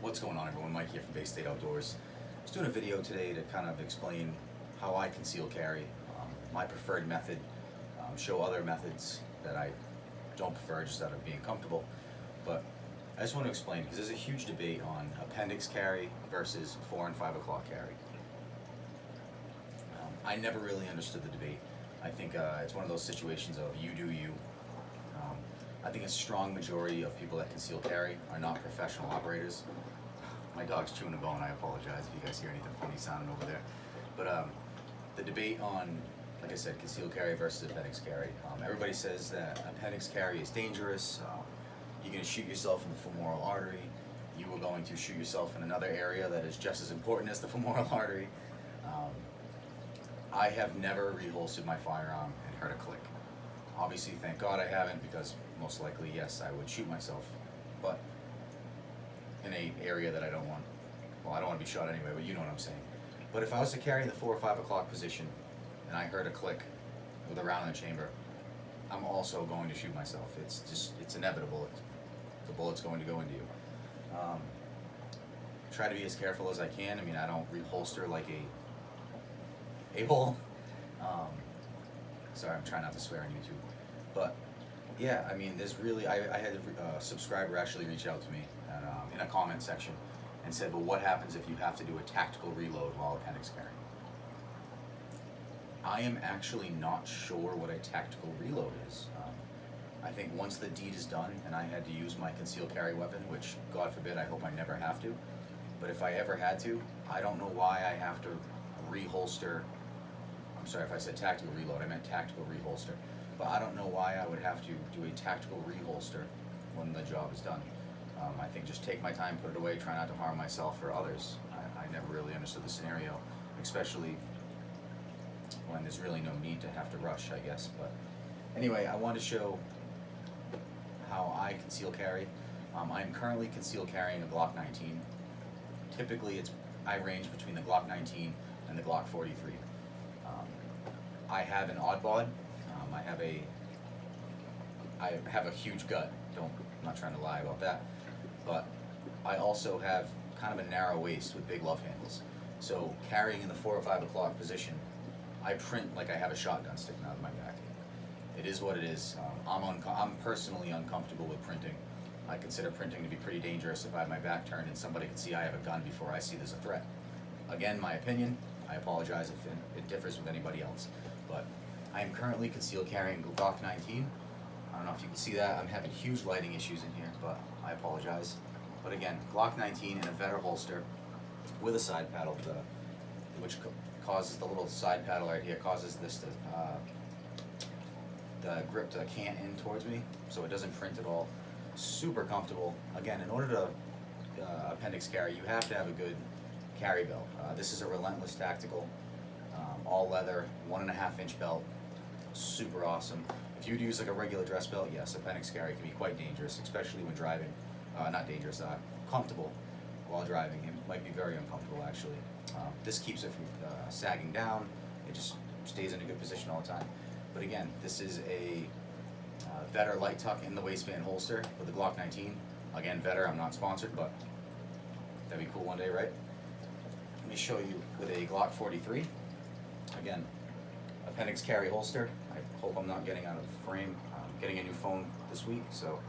What's going on, everyone? Mike here from Bay State Outdoors. I was doing a video today to kind of explain how I conceal carry, my preferred method, show other methods that I don't prefer just out of being comfortable. But I just want to explain, because there's a huge debate on appendix carry versus 4 and 5 o'clock carry. I never really understood the debate. I think it's one of those situations of you do you. I think a strong majority of people that conceal carry are not professional operators. My dog's chewing a bone. I apologize if you guys hear anything funny sounding over there. But the debate on, like I said, concealed carry versus appendix carry. Everybody says that appendix carry is dangerous. You're going to shoot yourself in the femoral artery. You are going to shoot yourself in another area that is just as important as the femoral artery. I have never reholstered my firearm and heard a click. Obviously, thank God I haven't, because most likely, yes, I would shoot myself. But in an area that I don't want, well, I don't want to be shot anyway, but you know what I'm saying. But if I was to carry in the 4 or 5 o'clock position and I heard a click with a round in the chamber, I'm also going to shoot myself. It's inevitable. The bullet's going to go into you. Try to be as careful as I can. I mean, I don't reholster like a hole. Sorry, I'm trying not to swear on YouTube. But yeah, I mean, there's really, I had a subscriber actually reach out to me and, in a comment section and said, well, what happens if you have to do a tactical reload while appendix carrying? I am actually not sure what a tactical reload is. I think once the deed is done and I had to use my concealed carry weapon, which God forbid, I hope I never have to, but if I ever had to, I don't know why I have to reholster. I'm sorry if I said tactical reload, I meant tactical reholster. But I don't know why I would have to do a tactical reholster when the job is done. I think just take my time, put it away, try not to harm myself or others. I never really understood the scenario, especially when there's really no need to have to rush, I guess. But anyway, I want to show how I conceal carry. I'm currently conceal carrying a Glock 19. Typically, I range between the Glock 19 and the Glock 43. I have an odd bod. I have a huge gut. I'm not trying to lie about that. But I also have kind of a narrow waist with big love handles. So carrying in the 4 or 5 o'clock position, I print like I have a shotgun sticking out of my back. It is what it is. I'm personally uncomfortable with printing. I consider printing to be pretty dangerous if I have my back turned and somebody can see I have a gun before I see there's a threat. Again, my opinion. I apologize if it differs with anybody else. But I am currently concealed carrying Glock 19. I don't know if you can see that. I'm having huge lighting issues in here, but I apologize. But again, Glock 19 in a Vedder holster with a side paddle, which causes the little side paddle right here, causes this to, the grip to cant in towards me, so it doesn't print at all. Super comfortable. Again, in order to appendix carry, you have to have a good carry belt. This is a Relentless tactical, all leather, 1.5 inch belt. Super awesome. If you'd use like a regular dress belt, yes, appendix carry can be quite dangerous, especially when driving. Not dangerous, comfortable while driving. It might be very uncomfortable actually. This keeps it from sagging down. It just stays in a good position all the time. But again, this is a Vedder lighttuck in the waistband holster with the Glock 19. Again, Vedder, I'm not sponsored, but that'd be cool one day, right? Let me show you with a Glock 43. Again, appendix carry holster. I hope I'm not getting out of frame. I'm getting a new phone this week, so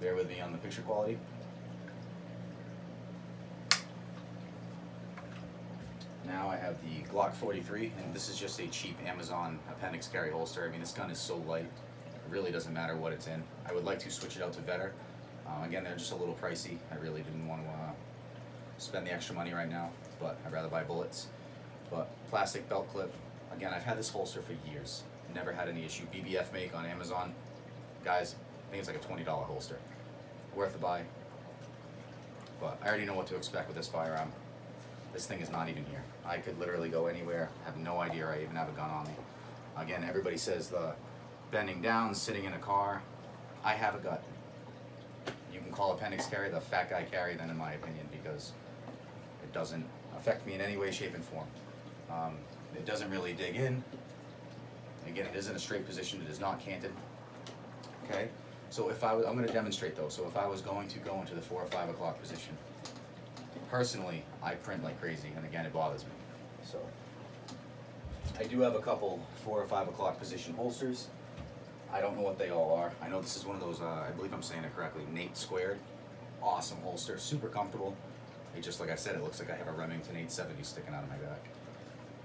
bear with me on the picture quality. Now I have the Glock 43, and this is just a cheap Amazon appendix carry holster. I mean, this gun is so light, it really doesn't matter what it's in. I would like to switch it out to Vedder. Again, they're just a little pricey. I really didn't want to spend the extra money right now, but I'd rather buy bullets. But plastic belt clip. Again, I've had this holster for years. Never had any issue. BBF make on Amazon. Guys, I think it's like a $20 holster. Worth a buy. But I already know what to expect with this firearm. This thing is not even here. I could literally go anywhere. I have no idea I even have a gun on me. Again, everybody says the bending down, sitting in a car. I have a gut. You can call appendix carry the fat guy carry then, in my opinion, because it doesn't affect me in any way, shape, and form. It doesn't really dig in. Again, it is in a straight position. It is not canted. Okay? So if I'm going to demonstrate though. So if I was going to go into the 4 or 5 o'clock position, personally, I print like crazy, and again, it bothers me. So I do have a couple 4 or 5 o'clock position holsters. I don't know what they all are. I know this is one of those, I believe I'm saying it correctly, Nate squared. Awesome holster, super comfortable. It just, like I said, it looks like I have a Remington 870 sticking out of my back.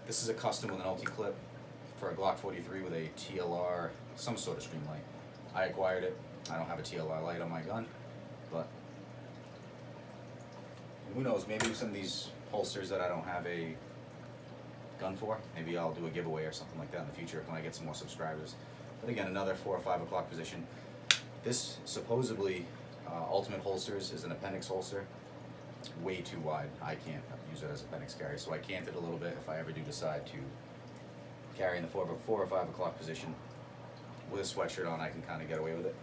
This is a custom with an ulti clip for a Glock 43 with a TLR, some sort of stream light. I acquired it. I don't have a TLR light on my gun, but who knows, maybe some of these holsters that I don't have a gun for, maybe I'll do a giveaway or something like that in the future when I get some more subscribers. But again, another 4 or 5 o'clock position. This supposedly Ultimate Holsters is an Appendix holster. Way too wide. I can't use it as Appendix carry, so I canted a little bit if I ever do decide to carry in the 4 or 5 o'clock position. With a sweatshirt on, I can kind of get away with it.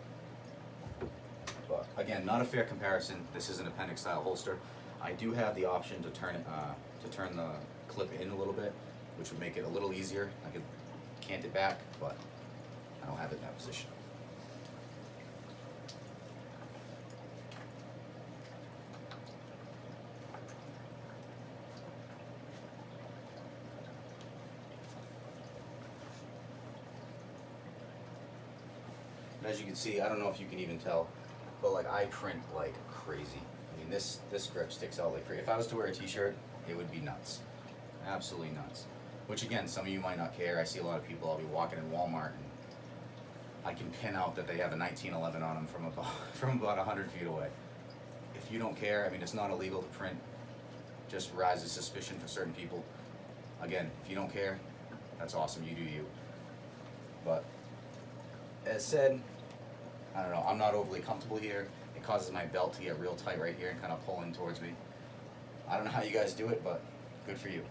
But again, not a fair comparison. This is an Appendix style holster. I do have the option to turn it, turn the clip in a little bit, which would make it a little easier. I could cant it back, but I don't have it in that position. As you can see, I don't know if you can even tell, but like I print like crazy. I mean, this grip sticks out like crazy. If I was to wear a t-shirt, it would be nuts. Absolutely nuts. Which again, some of you might not care. I see a lot of people, I'll be walking in Walmart and I can pin out that they have a 1911 on them from about 100 feet away. If you don't care, I mean, it's not illegal to print. Just raises suspicion for certain people. Again, if you don't care, that's awesome, you do you. But as said, I don't know, I'm not overly comfortable here. It causes my belt to get real tight right here and kind of pull in towards me. I don't know how you guys do it, but good for you.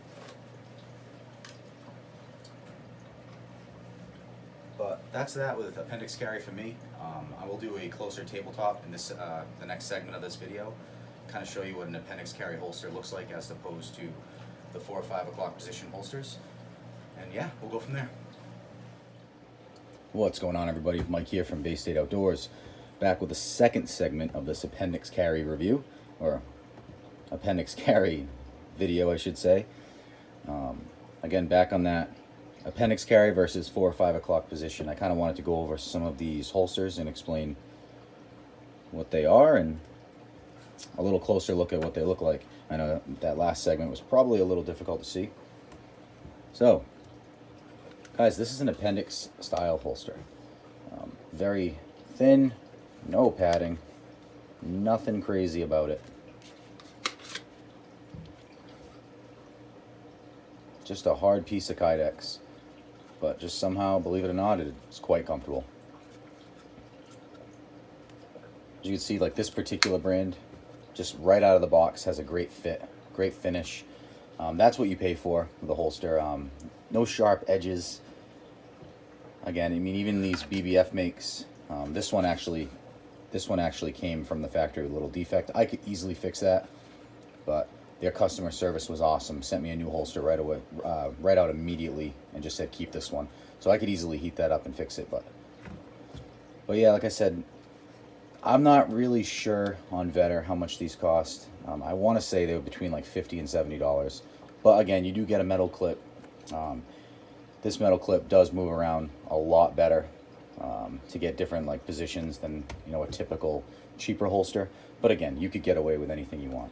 But that's that with Appendix carry for me. I will do a closer tabletop in this the next segment of this video, kind of show you what an Appendix carry holster looks like as opposed to the 4 or 5 o'clock position holsters. And yeah, we'll go from there. What's going on, everybody? Mike here from Bay State Outdoors, back with the second segment of this Appendix carry review, or Appendix carry video, I should say. Again, back on that Appendix carry versus 4 or 5 o'clock position. I kind of wanted to go over some of these holsters and explain what they are and a little closer look at what they look like. I know that last segment was probably a little difficult to see. So, guys, this is an Appendix style holster. Very thin, no padding, nothing crazy about it. Just a hard piece of Kydex, but just somehow, believe it or not, it's quite comfortable. As you can see, like this particular brand, just right out of the box, has a great fit, great finish. That's what you pay for with the holster. No sharp edges. Again, I mean, even these BBF makes, this one actually came from the factory with a little defect. I could easily fix that, but their customer service was awesome. Sent me a new holster right away, right out immediately, and just said keep this one. So I could easily heat that up and fix it. But yeah, like I said, I'm not really sure on Vedder how much these cost. I want to say they were between like $50 and $70. But again, you do get a metal clip. This metal clip does move around a lot better to get different like positions than, you know, a typical cheaper holster. But again, you could get away with anything you want.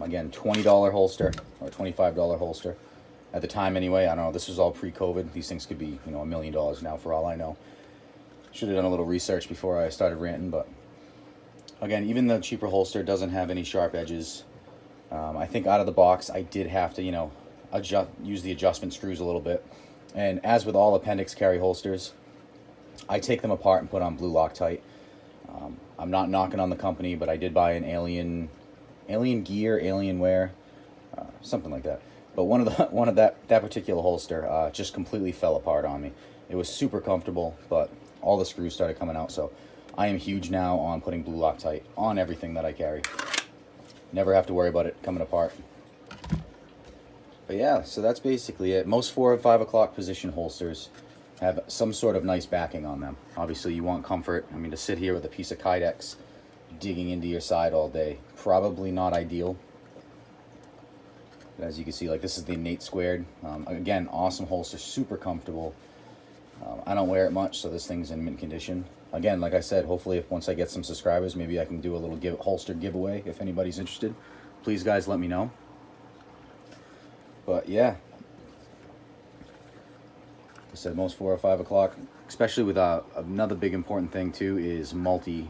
Again, $20 holster or $25 holster at the time anyway. I don't know, this was all pre-COVID. These things could be, you know, $1 million now for all I know. Should have done a little research before I started ranting, but again, even the cheaper holster doesn't have any sharp edges. I think out of the box, I did have to, you know, use the adjustment screws a little bit. And as with all Appendix carry holsters, I take them apart and put on blue Loctite. I'm not knocking on the company, but I did buy an Alien Gear, Alienware, something like that. But one of that particular holster just completely fell apart on me. It was super comfortable, but all the screws started coming out. So I am huge now on putting blue Loctite on everything that I carry. Never have to worry about it coming apart. But yeah, so that's basically it. Most 4 or 5 o'clock position holsters have some sort of nice backing on them. Obviously, you want comfort. I mean, to sit here with a piece of Kydex digging into your side all day. Probably not ideal. But as you can see, like, this is the Innate Squared. Again, awesome holster, super comfortable. I don't wear it much, so this thing's in mint condition. Again, like I said, hopefully once I get some subscribers, maybe I can do a little holster giveaway if anybody's interested. Please, guys, let me know. But yeah, I said most 4 or 5 o'clock, especially with another big important thing too is multi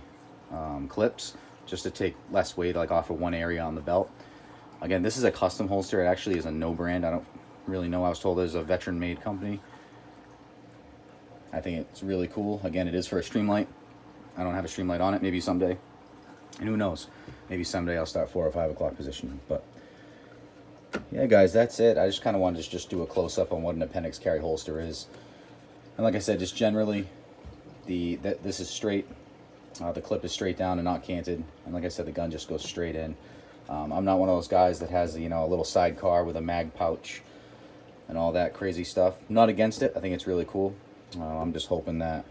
clips, just to take less weight like off of one area on the belt. Again, this is a custom holster. It actually is a no brand. I don't really know. I was told it was a veteran made company. I think it's really cool. Again, it is for a Streamlight. I don't have a Streamlight on it. Maybe someday. And who knows? Maybe someday I'll start 4 or 5 o'clock positioning. But yeah, guys, that's it. I just kind of wanted to just do a close-up on what an Appendix carry holster is. And like I said, just generally, this is straight. The clip is straight down and not canted. And like I said, the gun just goes straight in. I'm not one of those guys that has, you know, a little sidecar with a mag pouch and all that crazy stuff. I'm not against it. I think it's really cool. I'm just hoping that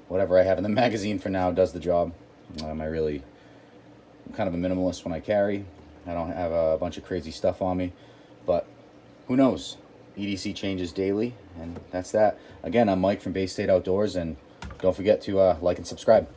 whatever I have in the magazine for now does the job. I'm kind of a minimalist when I carry. I don't have a bunch of crazy stuff on me, but who knows? EDC changes daily, and that's that. Again, I'm Mike from Bay State Outdoors, and don't forget to like and subscribe.